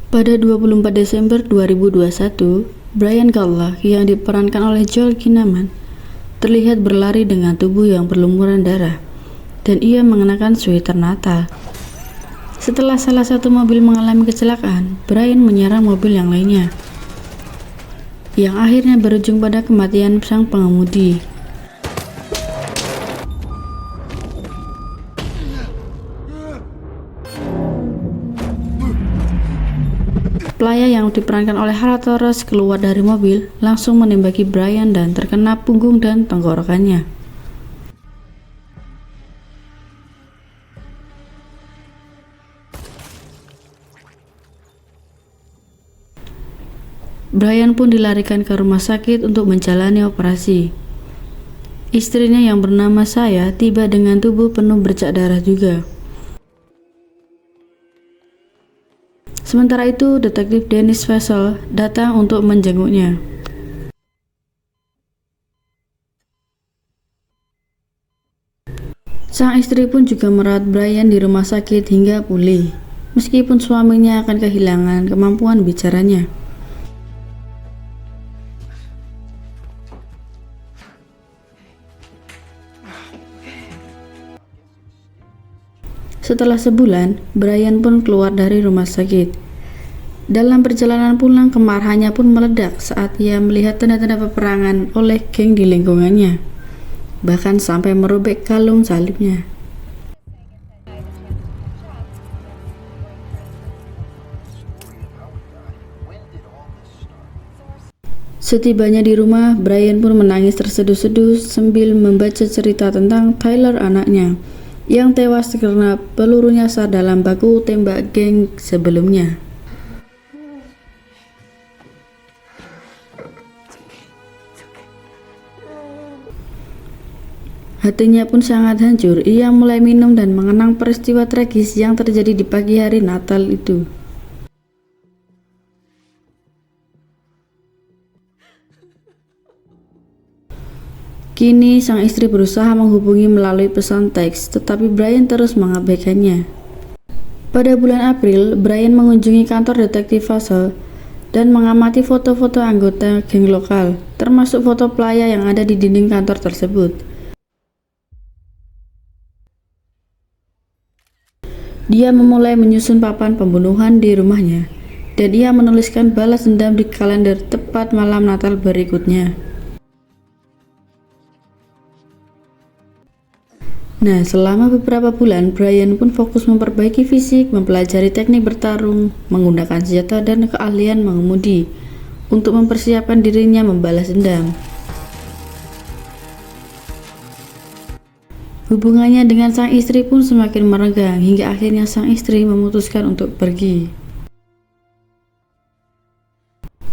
Pada 24 Desember 2021, Brian Kallah yang diperankan oleh Joel Kinnaman terlihat berlari dengan tubuh yang berlumuran darah, dan ia mengenakan sweater Natal. Setelah salah satu mobil mengalami kecelakaan, Brian menyerang mobil yang lainnya, yang akhirnya berujung pada kematian sang pengemudi. Playa yang diperankan oleh Hala Torres keluar dari mobil, langsung menembaki Brian dan terkena punggung dan tenggorokannya. Brian pun dilarikan ke rumah sakit untuk menjalani operasi. Istrinya yang bernama Saya tiba dengan tubuh penuh bercak darah juga. Sementara itu, detektif Dennis Vessel datang untuk menjenguknya. Sang istri pun juga merawat Brian di rumah sakit hingga pulih, meskipun suaminya akan kehilangan kemampuan bicaranya. Setelah sebulan, Brian pun keluar dari rumah sakit. Dalam perjalanan pulang, kemarahannya pun meledak saat ia melihat tanda-tanda peperangan oleh geng di lingkungannya, bahkan sampai merobek kalung salibnya. Setibanya di rumah, Brian pun menangis terseduh-seduh sambil membaca cerita tentang Tyler, anaknya, yang tewas karena peluru nyasar dalam baku tembak geng sebelumnya. Hatinya pun sangat hancur. Ia mulai minum dan mengenang peristiwa tragis yang terjadi di pagi hari Natal itu. Kini sang istri berusaha menghubungi melalui pesan teks, tetapi Brian terus mengabaikannya. Pada bulan April, Brian mengunjungi kantor detektif Vessel dan mengamati foto-foto anggota geng lokal, termasuk foto playa yang ada di dinding kantor tersebut. Dia memulai menyusun papan pembunuhan di rumahnya, dan ia menuliskan balas dendam di kalender tepat malam Natal berikutnya. Nah, selama beberapa bulan, Brian pun fokus memperbaiki fisik, mempelajari teknik bertarung, menggunakan senjata, dan keahlian mengemudi untuk mempersiapkan dirinya membalas dendam. Hubungannya dengan sang istri pun semakin merenggang hingga akhirnya sang istri memutuskan untuk pergi.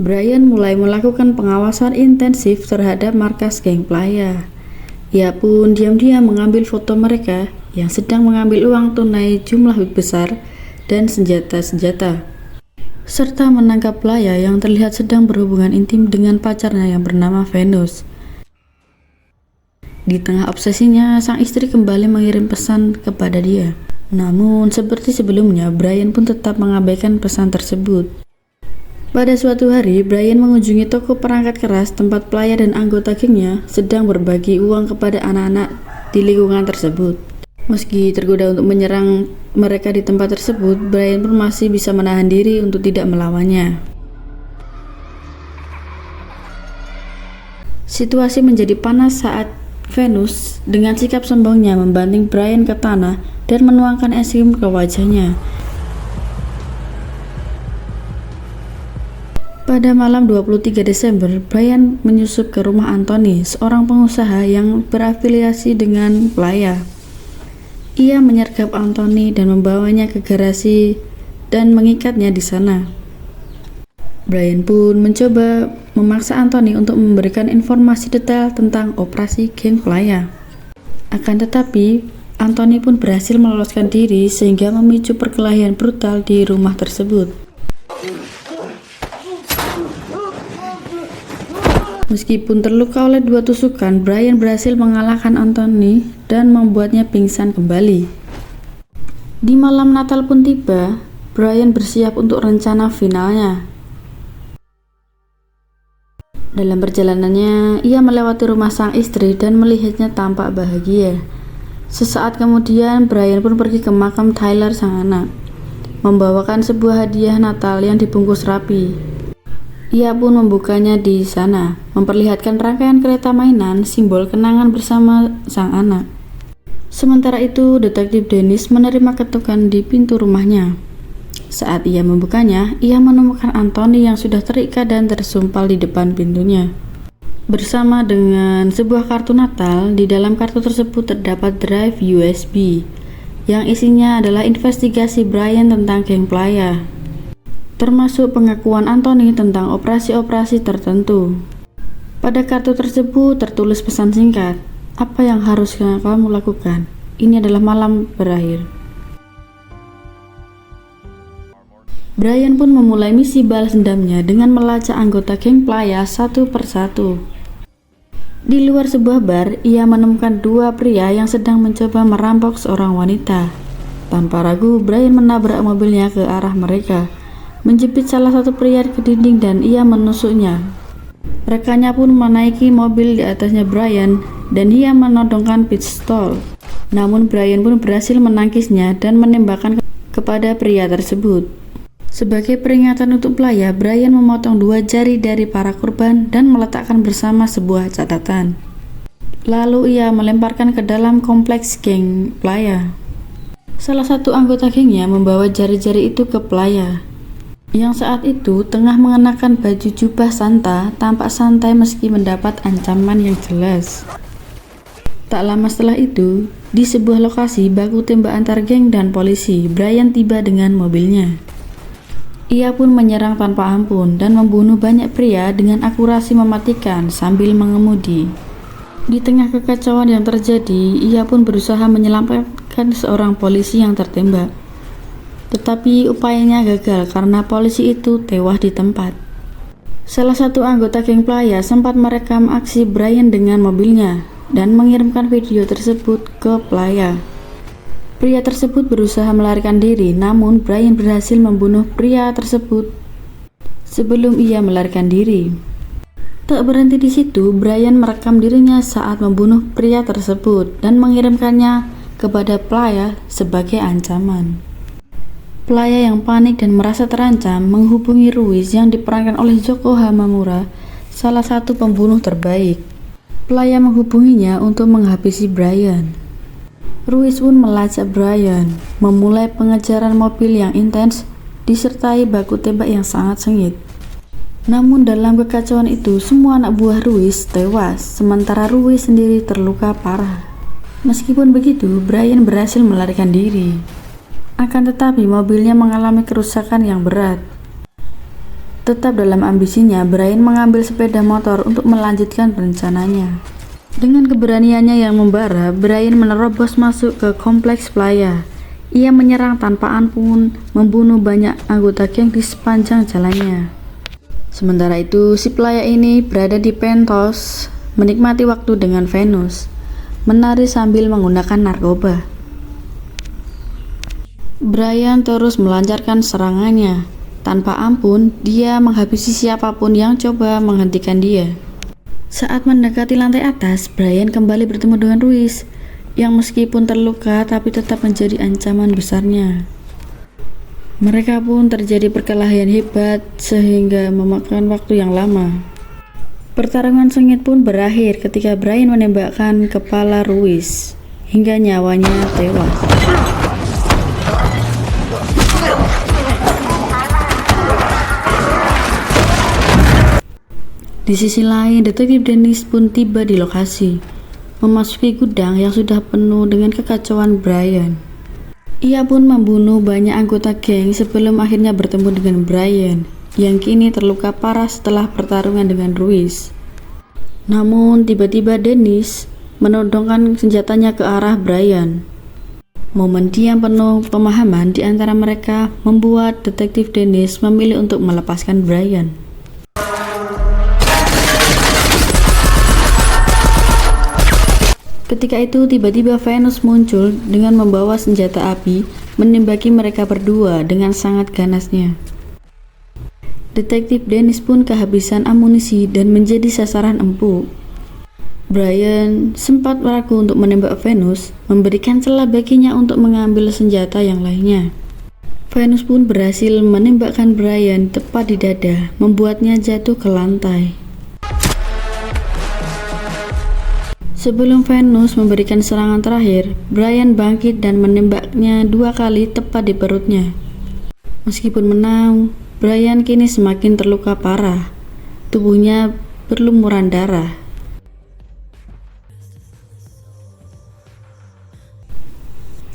Brian mulai melakukan pengawasan intensif terhadap markas geng playa. Ia pun diam-diam mengambil foto mereka yang sedang mengambil uang tunai jumlah besar dan senjata-senjata, serta menangkap playa yang terlihat sedang berhubungan intim dengan pacarnya yang bernama Venus. Di tengah obsesinya, sang istri kembali mengirim pesan kepada dia. Namun, seperti sebelumnya, Brian pun tetap mengabaikan pesan tersebut. Pada suatu hari, Brian mengunjungi toko perangkat keras tempat playa dan anggota gengnya sedang berbagi uang kepada anak-anak di lingkungan tersebut. Meski tergoda untuk menyerang mereka di tempat tersebut, Brian pun masih bisa menahan diri untuk tidak melawannya. Situasi menjadi panas saat Venus dengan sikap sombongnya membanting Brian ke tanah dan menuangkan es krim ke wajahnya. Pada malam 23 Desember, Brian menyusup ke rumah Anthony, seorang pengusaha yang berafiliasi dengan playa. Ia menyergap Anthony dan membawanya ke garasi dan mengikatnya di sana. Brian pun mencoba memaksa Anthony untuk memberikan informasi detail tentang operasi geng playa. Akan tetapi, Anthony pun berhasil meloloskan diri sehingga memicu perkelahian brutal di rumah tersebut. Meskipun terluka oleh 2 tusukan, Brian berhasil mengalahkan Anthony dan membuatnya pingsan kembali. Di malam Natal pun tiba, Brian bersiap untuk rencana finalnya. Dalam perjalanannya, ia melewati rumah sang istri dan melihatnya tampak bahagia. Sesaat kemudian, Brian pun pergi ke makam Tyler sang anak, membawakan sebuah hadiah Natal yang dibungkus rapi. Ia pun membukanya di sana, memperlihatkan rangkaian kereta mainan simbol kenangan bersama sang anak. Sementara itu, detektif Dennis menerima ketukan di pintu rumahnya. Saat ia membukanya, ia menemukan Anthony yang sudah terikat dan tersumpal di depan pintunya. Bersama dengan sebuah kartu Natal, di dalam kartu tersebut terdapat drive USB, yang isinya adalah investigasi Brian tentang geng playa, termasuk pengakuan Anthony tentang operasi-operasi tertentu. Pada kartu tersebut tertulis pesan singkat, "Apa yang harus kamu lakukan? Ini adalah malam berakhir." Brian pun memulai misi balas dendamnya dengan melacak anggota geng playa satu persatu. Di luar sebuah bar, ia menemukan dua pria yang sedang mencoba merampok seorang wanita. Tanpa ragu, Brian menabrak mobilnya ke arah mereka, menjepit salah satu pria ke dinding dan ia menusuknya. Rekannya pun menaiki mobil di atasnya Brian dan ia menodongkan pistol. Namun Brian pun berhasil menangkisnya dan menembakkan kepada pria tersebut. Sebagai peringatan untuk playa, Brian memotong dua jari dari para korban dan meletakkan bersama sebuah catatan. Lalu ia melemparkan ke dalam kompleks geng playa. Salah satu anggota gengnya membawa jari-jari itu ke playa, yang saat itu tengah mengenakan baju jubah Santa, tampak santai meski mendapat ancaman yang jelas. Tak lama setelah itu, di sebuah lokasi baku tembak antar geng dan polisi, Brian tiba dengan mobilnya. Ia pun menyerang tanpa ampun dan membunuh banyak pria dengan akurasi mematikan sambil mengemudi. Di tengah kekacauan yang terjadi, ia pun berusaha menyelamatkan seorang polisi yang tertembak. Tetapi upayanya gagal karena polisi itu tewas di tempat. Salah satu anggota geng playa sempat merekam aksi Brian dengan mobilnya dan mengirimkan video tersebut ke playa. Pria tersebut berusaha melarikan diri, namun Brian berhasil membunuh pria tersebut sebelum ia melarikan diri. Tak berhenti di situ, Brian merekam dirinya saat membunuh pria tersebut dan mengirimkannya kepada playa sebagai ancaman. Playa yang panik dan merasa terancam menghubungi Ruiz yang diperankan oleh Joko Hamamura, salah satu pembunuh terbaik. Playa menghubunginya untuk menghabisi Brian. Ruiz pun melacak Brian, memulai pengejaran mobil yang intens disertai baku tembak yang sangat sengit. Namun dalam kekacauan itu, semua anak buah Ruiz tewas, sementara Ruiz sendiri terluka parah. Meskipun begitu, Brian berhasil melarikan diri. Akan tetapi mobilnya mengalami kerusakan yang berat. Tetap dalam ambisinya, Brian mengambil sepeda motor untuk melanjutkan rencananya. Dengan keberaniannya yang membara, Brian menerobos masuk ke kompleks playa. Ia menyerang tanpa ampun, membunuh banyak anggota geng di sepanjang jalannya. Sementara itu, si playa ini berada di penthouse, menikmati waktu dengan Venus, menari sambil menggunakan narkoba. Brian terus melancarkan serangannya. Tanpa ampun, dia menghabisi siapapun yang coba menghentikan dia. Saat mendekati lantai atas, Brian kembali bertemu dengan Ruiz, yang meskipun terluka tapi tetap menjadi ancaman besarnya. Mereka pun terjadi perkelahian hebat sehingga memakan waktu yang lama. Pertarungan sengit pun berakhir ketika Brian menembakkan kepala Ruiz hingga nyawanya tewas. Di sisi lain, detektif Dennis pun tiba di lokasi, memasuki gudang yang sudah penuh dengan kekacauan Brian. Ia pun membunuh banyak anggota geng sebelum akhirnya bertemu dengan Brian, yang kini terluka parah setelah pertarungan dengan Ruiz. Namun, tiba-tiba Dennis menodongkan senjatanya ke arah Brian. Momen diam penuh pemahaman di antara mereka membuat detektif Dennis memilih untuk melepaskan Brian. Ketika itu tiba-tiba Venus muncul dengan membawa senjata api, menembaki mereka berdua dengan sangat ganasnya. Detektif Dennis pun kehabisan amunisi dan menjadi sasaran empuk. Brian sempat ragu untuk menembak Venus, memberikan celah baginya untuk mengambil senjata yang lainnya. Venus pun berhasil menembakkan Brian tepat di dada, membuatnya jatuh ke lantai. Sebelum Venus memberikan serangan terakhir, Brian bangkit dan menembaknya 2 kali tepat di perutnya. Meskipun menang, Brian kini semakin terluka parah. Tubuhnya berlumuran darah.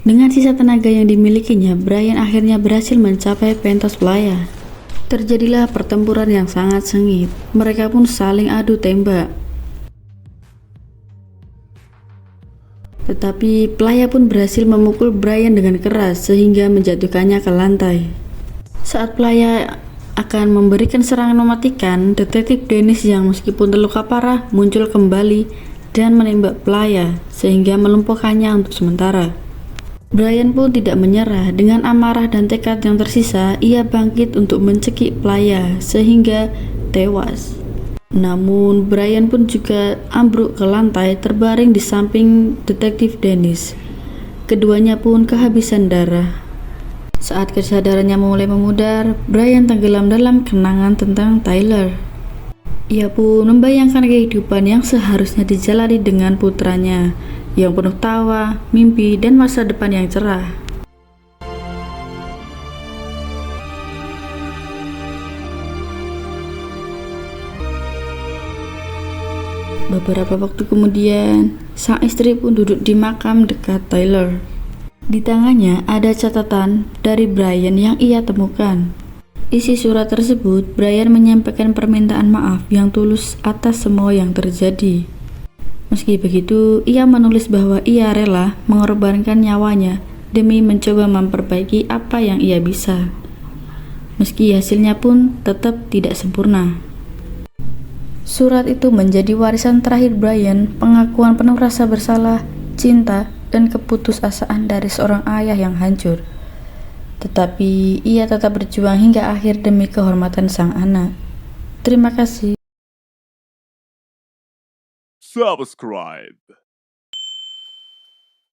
Dengan sisa tenaga yang dimilikinya, Brian akhirnya berhasil mencapai pentas pelaya. Terjadilah pertempuran yang sangat sengit. Mereka pun saling adu tembak. Tetapi pelaya pun berhasil memukul Brian dengan keras sehingga menjatuhkannya ke lantai. Saat pelaya akan memberikan serangan mematikan, detektif Dennis yang meskipun terluka parah muncul kembali dan menembak pelaya sehingga melumpuhkannya untuk sementara. Brian pun tidak menyerah. Dengan amarah dan tekad yang tersisa, ia bangkit untuk mencekik pelaya sehingga tewas. Namun Brian pun juga ambruk ke lantai terbaring di samping detektif Dennis. Keduanya pun kehabisan darah. Saat kesadarannya mulai memudar, Brian tenggelam dalam kenangan tentang Tyler. Ia pun membayangkan kehidupan yang seharusnya dijalani dengan putranya, yang penuh tawa, mimpi, dan masa depan yang cerah. Beberapa waktu kemudian, sang istri pun duduk di makam dekat Tyler. Di tangannya ada catatan dari Brian yang ia temukan. Isi surat tersebut, Brian menyampaikan permintaan maaf yang tulus atas semua yang terjadi. Meski begitu, ia menulis bahwa ia rela mengorbankan nyawanya demi mencoba memperbaiki apa yang ia bisa. Meski hasilnya pun tetap tidak sempurna. Surat itu menjadi warisan terakhir Brian, pengakuan penuh rasa bersalah, cinta, dan keputusasaan dari seorang ayah yang hancur. Tetapi ia tetap berjuang hingga akhir demi kehormatan sang anak. Terima kasih. Subscribe.